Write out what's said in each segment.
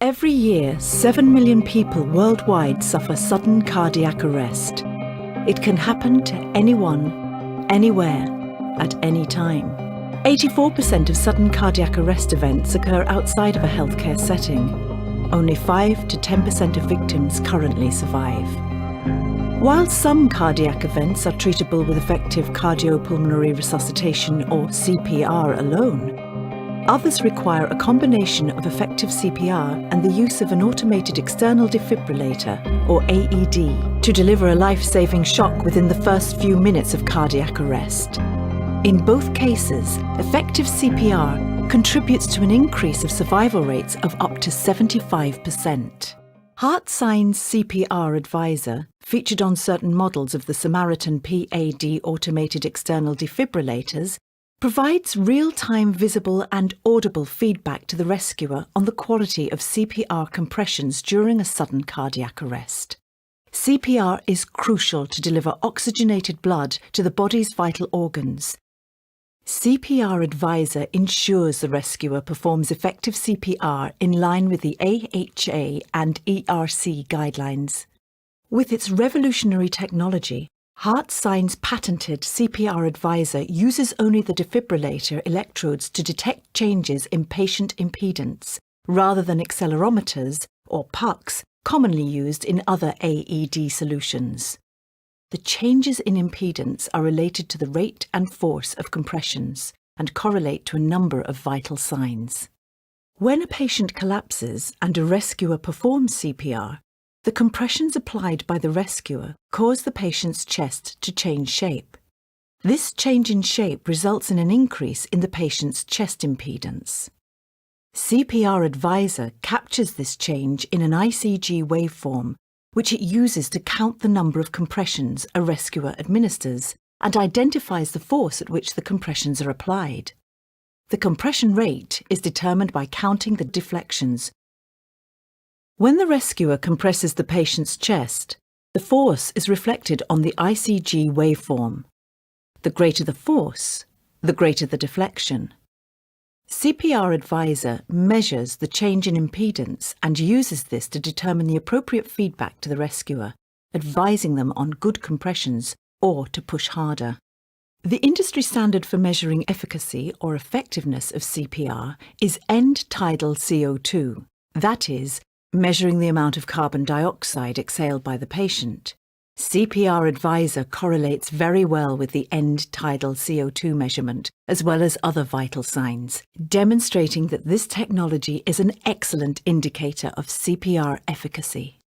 Every year, 7 million people worldwide suffer sudden cardiac arrest. It can happen to anyone, anywhere, at any time. 84% of sudden cardiac arrest events occur outside of a healthcare setting. Only 5 to 10% of victims currently survive. While some cardiac events are treatable with effective cardiopulmonary resuscitation or CPR alone, others require a combination of effective CPR and the use of an automated external defibrillator, or AED, to deliver a life-saving shock within the first few minutes of cardiac arrest. In both cases, effective CPR contributes to an increase of survival rates of up to 75%. Heartsine's CPR Advisor, featured on certain models of the Samaritan PAD automated external defibrillators, provides real-time visible and audible feedback to the rescuer on the quality of CPR compressions during a sudden cardiac arrest. CPR is crucial to deliver oxygenated blood to the body's vital organs. CPR Advisor ensures the rescuer performs effective CPR in line with the AHA and ERC guidelines. With its revolutionary technology, Heartsine's patented CPR Advisor uses only the defibrillator electrodes to detect changes in patient impedance, rather than accelerometers, or pucks, commonly used in other AED solutions. The changes in impedance are related to the rate and force of compressions and correlate to a number of vital signs. When a patient collapses and a rescuer performs CPR, the compressions applied by the rescuer cause the patient's chest to change shape. This change in shape results in an increase in the patient's chest impedance. CPR Advisor captures this change in an ICG waveform, which it uses to count the number of compressions a rescuer administers and identifies the force at which the compressions are applied. The compression rate is determined by counting the deflections. When the rescuer compresses the patient's chest, the force is reflected on the ICG waveform. The greater the force, the greater the deflection. CPR Advisor measures the change in impedance and uses this to determine the appropriate feedback to the rescuer, advising them on good compressions or to push harder. The industry standard for measuring efficacy or effectiveness of CPR is end-tidal CO2, that is, measuring the amount of carbon dioxide exhaled by the patient. CPR Advisor correlates very well with the end-tidal CO2 measurement, as well as other vital signs, demonstrating that this technology is an excellent indicator of CPR efficacy.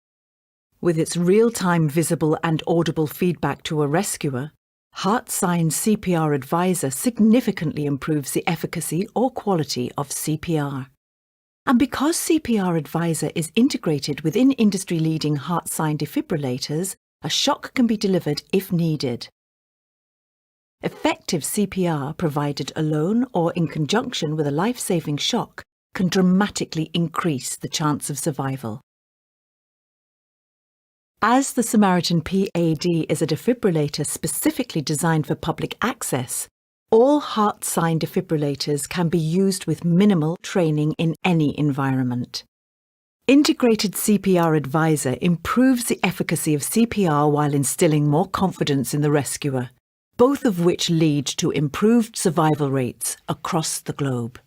With its real-time visible and audible feedback to a rescuer, Heartsine's CPR Advisor significantly improves the efficacy or quality of CPR. And because CPR Advisor is integrated within industry-leading Heartsine defibrillators, a shock can be delivered if needed. Effective CPR provided alone or in conjunction with a life-saving shock can dramatically increase the chance of survival. As the Samaritan PAD is a defibrillator specifically designed for public access, all Heartsine defibrillators can be used with minimal training in any environment. Integrated CPR Advisor improves the efficacy of CPR while instilling more confidence in the rescuer, both of which lead to improved survival rates across the globe.